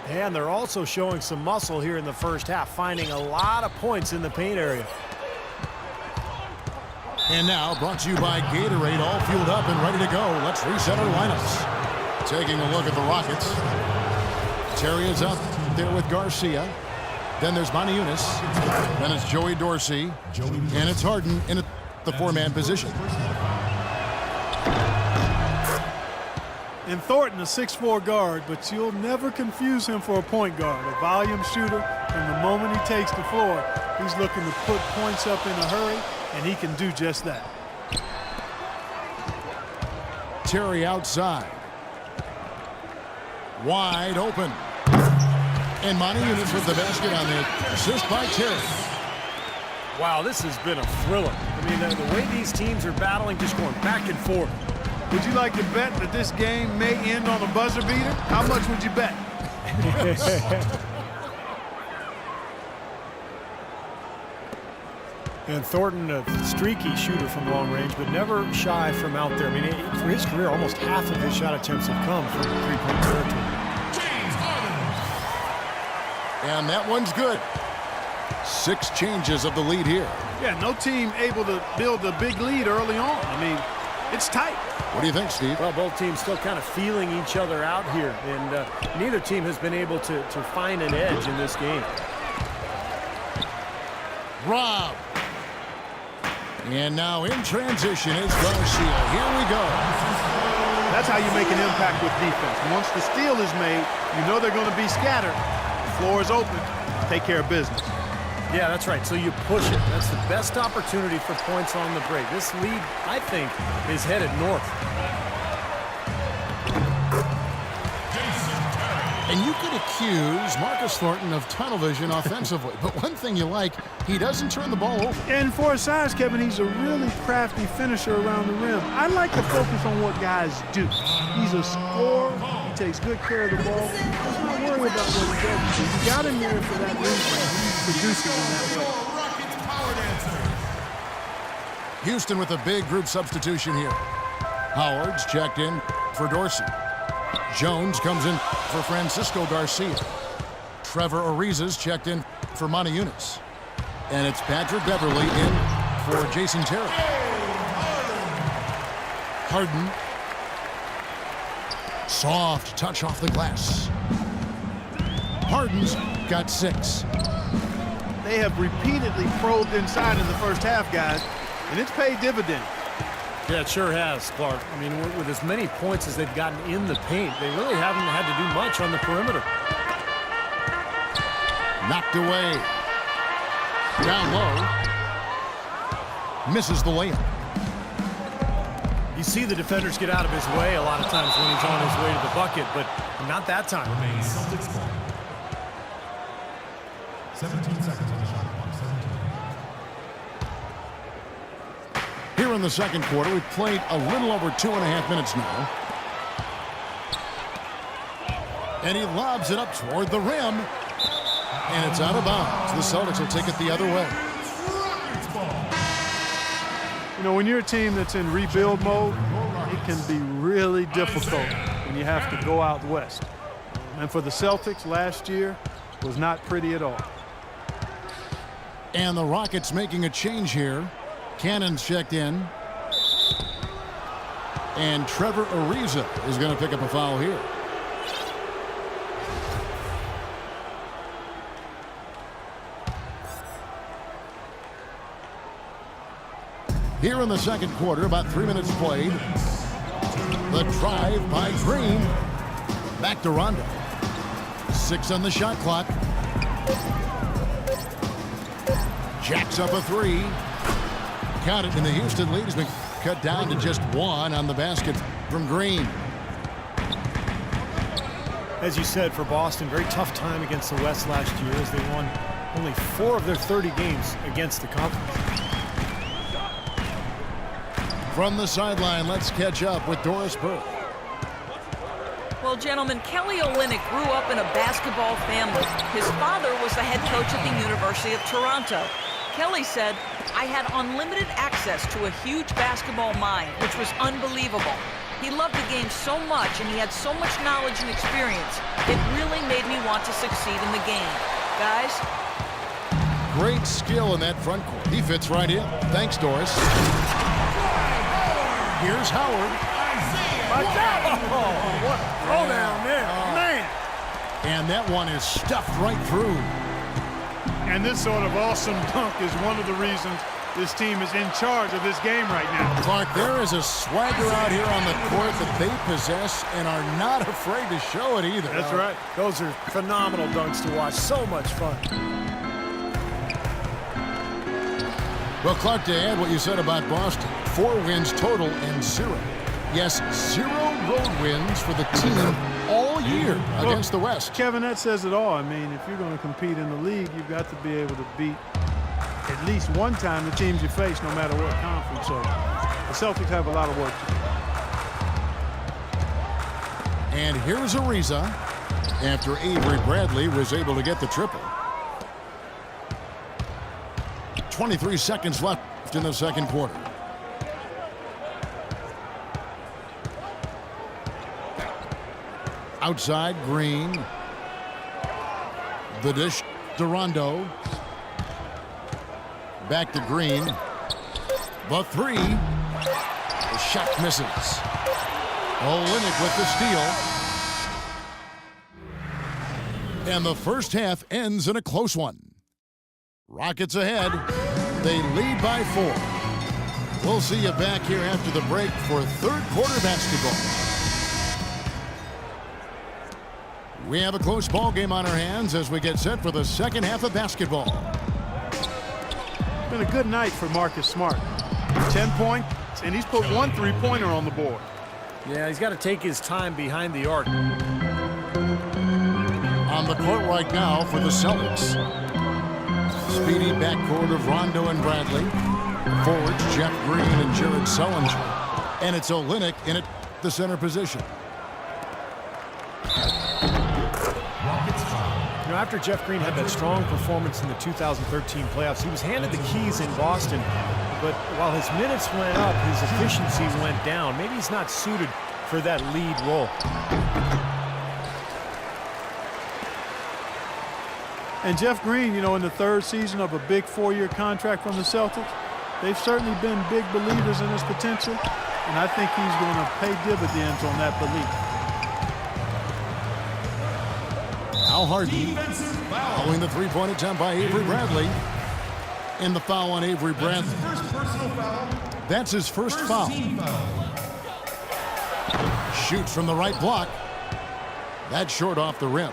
And they're also showing some muscle here in the first half, finding a lot of points in the paint area. And now, brought to you by Gatorade, all fueled up and ready to go. Let's reset our lineups. Taking a look at the Rockets. Terry is up there with Garcia. Then there's Monty Eunice. Then it's Joey Dorsey. And it's Harden in the four-man position. And Thornton, a 6'4" guard, but you'll never confuse him for a point guard. A volume shooter, and the moment he takes the floor, he's looking to put points up in a hurry, and he can do just that. Terry outside. Wide open. And Monty Eunice with the basket on the assist by Terry. Wow, this has been a thriller. I mean, the way these teams are battling, just going back and forth. Would you like to bet that this game may end on a buzzer beater? How much would you bet? And Thornton, a streaky shooter from long range, but never shy from out there. I mean, for his career, almost half of his shot attempts have come from three-point territory. And that one's good. 6 changes of the lead here. Yeah, no team able to build a big lead early on. I mean, it's tight. What do you think, Steve? Well, both teams still kind of feeling each other out here, and neither team has been able to find an edge in this game. Rob. And now in transition is Garcia. Here we go. That's how you make an impact with defense. Once the steal is made, you know they're going to be scattered. The floor is open. Take care of business. Yeah, that's right. So you push it. That's the best opportunity for points on the break. This lead, I think, is headed north. And you could accuse Marcus Thornton of tunnel vision offensively, but one thing you like, he doesn't turn the ball over. And for his size, Kevin, he's a really crafty finisher around the rim. I like to focus on what guys do. He's a scorer. He takes good care of the ball. Let's not worry about what he does. You got him there for that reason. He's producing in that way. Houston with a big group substitution here. Howard's checked in for Dorsey. Jones comes in for Francisco Garcia. Trevor Ariza's checked in for Monty Eunice. And it's Patrick Beverly in for Jason Terry. Harden. Soft touch off the glass. Harden's got 6. They have repeatedly probed inside in the first half, guys, and it's paid dividends. Yeah, it sure has, Clark. I mean, with as many points as they've gotten in the paint, they really haven't had to do much on the perimeter. Knocked away. Down low. Misses the layup. You see the defenders get out of his way a lot of times when he's on his way to the bucket, but not that time. Celtics ball. 17 seconds on the shot clock. 17. Here in the second quarter, we've played a little over 2.5 minutes now. And he lobs it up toward the rim. And it's out of bounds. The Celtics will take it the other way. You know, when you're a team that's in rebuild mode, it can be really difficult when you have to go out west. And for the Celtics last year, was not pretty at all. And the Rockets making a change here. Cannon's checked in. And Trevor Ariza is going to pick up a foul here. Here in the second quarter, about 3 minutes played. The drive by Green. Back to Rondo. 6 on the shot clock. Jacks up a 3. Count it, and the Houston lead has been cut down to just 1 on the basket from Green. As you said, for Boston, very tough time against the West last year as they won only 4 of their 30 games against the conference. From the sideline, let's catch up with Doris Burke. Well, gentlemen, Kelly Olynyk grew up in a basketball family. His father was the head coach at the University of Toronto. Kelly said, "I had unlimited access to a huge basketball mind, which was unbelievable. He loved the game so much, and he had so much knowledge and experience. It really made me want to succeed in the game. Guys, Great skill in that front court. He fits right in. Thanks, Doris. Here's Howard. What a throw down there. Man. And that one is stuffed right through. And this sort of awesome dunk is one of the reasons this team is in charge of this game right now. Clark, there is a swagger out here on the court that they possess and are not afraid to show it either. That's right. Those are phenomenal dunks to watch. So much fun. Well, Clark, to add what you said about Boston, 4 wins total and 0. Yes, 0 road wins for the team all year against the West. Kevin, that says it all. I mean, if you're going to compete in the league, you've got to be able to beat at least one time the teams you face, no matter what conference. So the Celtics have a lot of work to do. And here's Ariza after Avery Bradley was able to get the triple. 23 seconds left in the second quarter. Outside, Green. The dish to Rondo. Back to Green. The 3. The shot misses. Olynyk with the steal. And the first half ends in a close one. Rockets ahead. They lead by 4. We'll see you back here after the break for third quarter basketball. We have a close ball game on our hands as we get set for the second half of basketball. It's been a good night for Marcus Smart. 10 points, and he's put 1 3-pointer on the board. Yeah, he's got to take his time behind the arc. On the court right now for the Celtics. Speedy backcourt of Rondo and Bradley. Forwards Jeff Green and Jared Sullinger. And it's Olynyk in at the center position. You know, after Jeff Green had that strong performance in the 2013 playoffs, he was handed the keys in Boston, but while his minutes went up, his efficiency went down. Maybe he's not suited for that lead role. And Jeff Green, you know, in the 3rd season of a big 4-year contract from the Celtics, they've certainly been big believers in his potential, and I think he's going to pay dividends on that belief. Al Harden following the 3-point attempt by Avery Bradley. And the foul on Avery Bradley. That's his first foul. Shoots from the right block. That's short off the rim.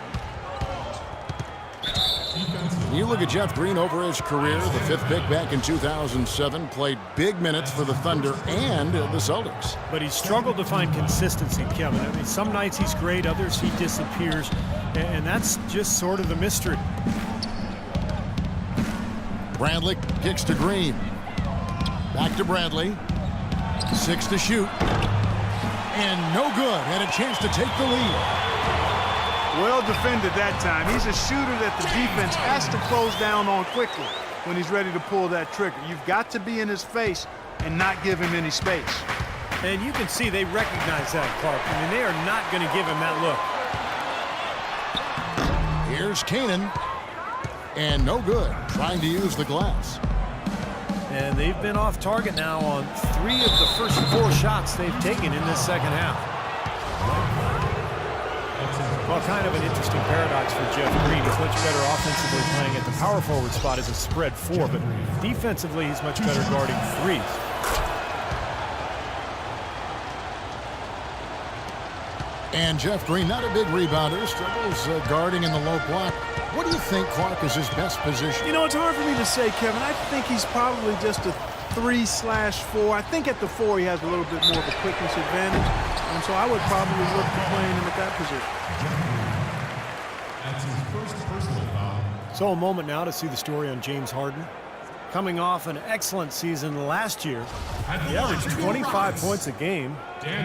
You look at Jeff Green over his career, the 5th pick back in 2007, played big minutes for the Thunder and the Celtics. But he struggled to find consistency, Kevin. I mean, some nights he's great, others he disappears, and that's just sort of the mystery. Bradley kicks to Green. Back to Bradley. 6 to shoot. And no good. Had a chance to take the lead. Well defended that time. He's a shooter that the defense has to close down on quickly when he's ready to pull that trigger. You've got to be in his face and not give him any space. And you can see they recognize that, Clark. I mean, they are not going to give him that look. Here's Kanan. And no good. Trying to use the glass. And they've been off target now on 3 of the first 4 shots they've taken in this second half. Well, kind of an interesting paradox for Jeff Green. He's much better offensively playing at the power forward spot as a spread 4, but defensively he's much better guarding 3s. And Jeff Green, not a big rebounder, struggles guarding in the low block. What do you think, Clark, is his best position? You know, it's hard for me to say, Kevin. I think he's probably just a 3/4. I think at the 4 he has a little bit more of a quickness advantage. And so I would probably look to playing him at that position. That's his first personal foul. So a moment now to see the story on James Harden. Coming off an excellent season last year, he averaged 25 points a game,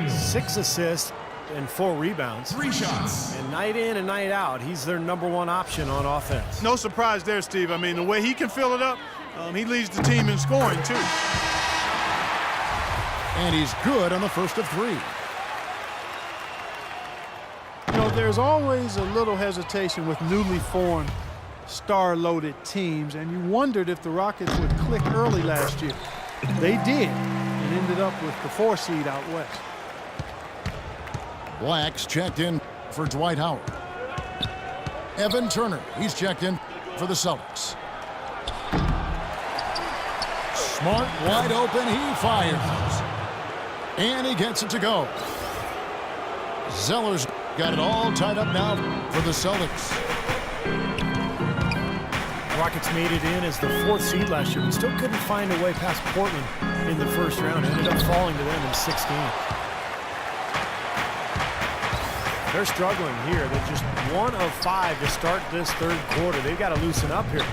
6 assists, and 4 rebounds. 3 shots. And night in and night out, he's their #1 option on offense. No surprise there, Steve. I mean, the way he can fill it up, he leads the team in scoring, too. And he's good on the first of 3. You know, there's always a little hesitation with newly formed star-loaded teams, and you wondered if the Rockets would click early last year. They did, and ended up with the 4 seed out west. Black's checked in for Dwight Howard. Evan Turner, he's checked in for the Celtics. Smart, wide open, he fires. And he gets it to go. Zeller's got it all tied up now for the Celtics. Rockets made it in as the 4th seed last year, but still couldn't find a way past Portland in the first round. Ended up falling to them in 6 games. They're struggling here. They're just 1 of 5 to start this 3rd quarter. They've got to loosen up here.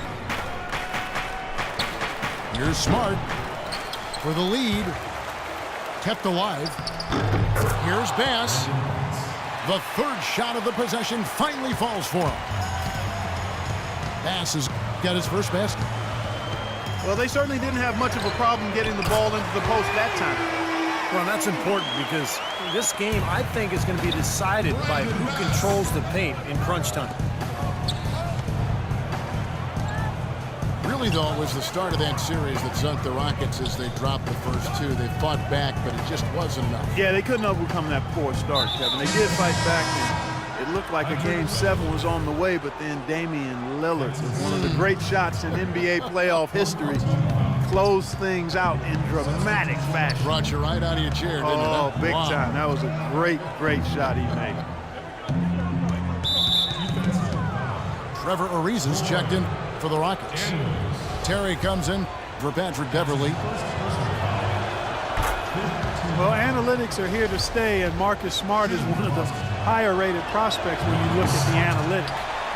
Here's Smart for the lead. Kept alive. Here's Bass. The 3rd shot of the possession finally falls for him. Bass has got his first basket. Well, they certainly didn't have much of a problem getting the ball into the post that time. Well, that's important because this game, I think, is going to be decided by who controls the paint in crunch time. Really, though, it was the start of that series that sunk the Rockets as they dropped the first 2. They fought back, but it just wasn't enough. Yeah, they couldn't overcome that poor start, Kevin. They did fight back, and it looked like a Game 7 was on the way, but then Damian Lillard, with one of the great shots in NBA playoff history, closed things out in dramatic fashion. Brought you right out of your chair, didn't it? Oh, big Wow. time. That was a great, great shot he made. Trevor Ariza's checked in for the Rockets. Terry comes in for Patrick Beverly. Well, analytics are here to stay, and Marcus Smart is one of the higher-rated prospects when you look at the analytics.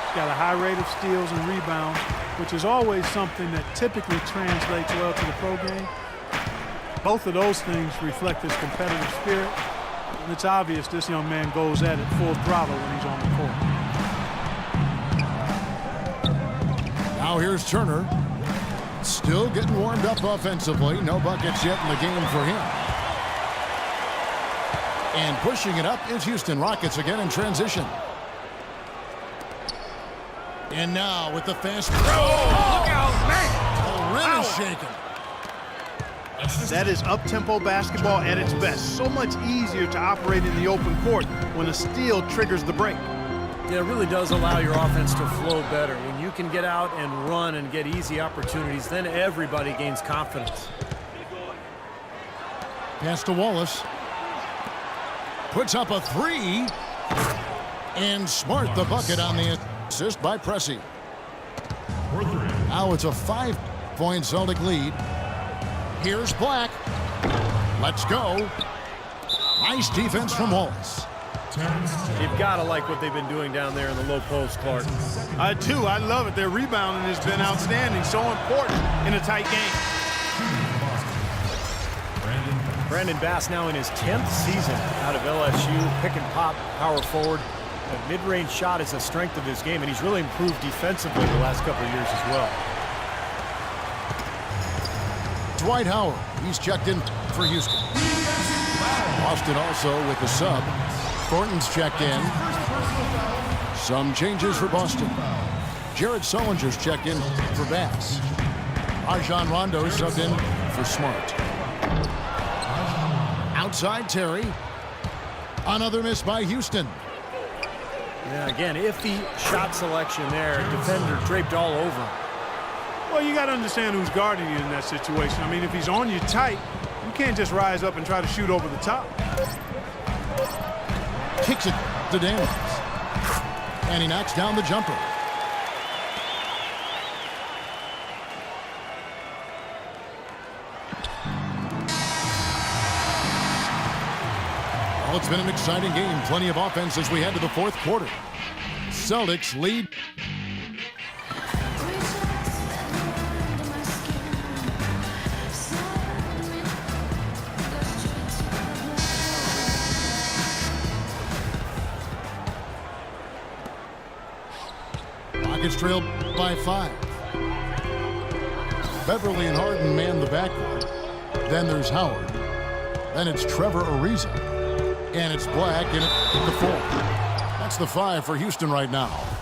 He's got a high rate of steals and rebounds, which is always something that typically translates well to the pro game. Both of those things reflect his competitive spirit, and it's obvious this young man goes at it full throttle when he's on the court. Now here's Turner. Still getting warmed up offensively. No buckets yet in the game for him. And pushing it up is Houston Rockets again in transition. And now with the fast break. Oh, look out, man! The rim is shaken. That is up-tempo basketball at its best. So much easier to operate in the open court when a steal triggers the break. Yeah, it really does allow your offense to flow better. When you can get out and run and get easy opportunities, then everybody gains confidence. Pass to Wallace. Puts up a 3. And Smart the bucket on the assist by Pressey. Now it's a 5-point Celtic lead. Here's Black. Let's go. Nice defense from Wallace. You've got to like what they've been doing down there in the low post, Clark. I do. I love it. Their rebounding has been outstanding. So important in a tight game. Brandon Bass now in his 10th season out of LSU. Pick and pop, power forward. The mid-range shot is a strength of his game, and he's really improved defensively the last couple of years as well. Dwight Howard. He's checked in for Houston. Boston also with the sub. Thornton's checked in. Some changes for Boston. Jared Sullinger's checked in for Bass. Rajon Rondo subbed in for Smart. Outside Terry. Another miss by Houston. Yeah, again, iffy shot selection there. Defender draped all over. Well, you got to understand who's guarding you in that situation. I mean, if he's on you tight, you can't just rise up and try to shoot over the top. Kicks it to Daniels. And he knocks down the jumper. Well, it's been an exciting game. Plenty of offense as we head to the 4th quarter. Celtics lead. Rockets trailed by 5. Beverly and Harden man the backcourt. Then there's Howard. Then it's Trevor Ariza. And it's Black in at the 4. That's That's the 5 for Houston right now.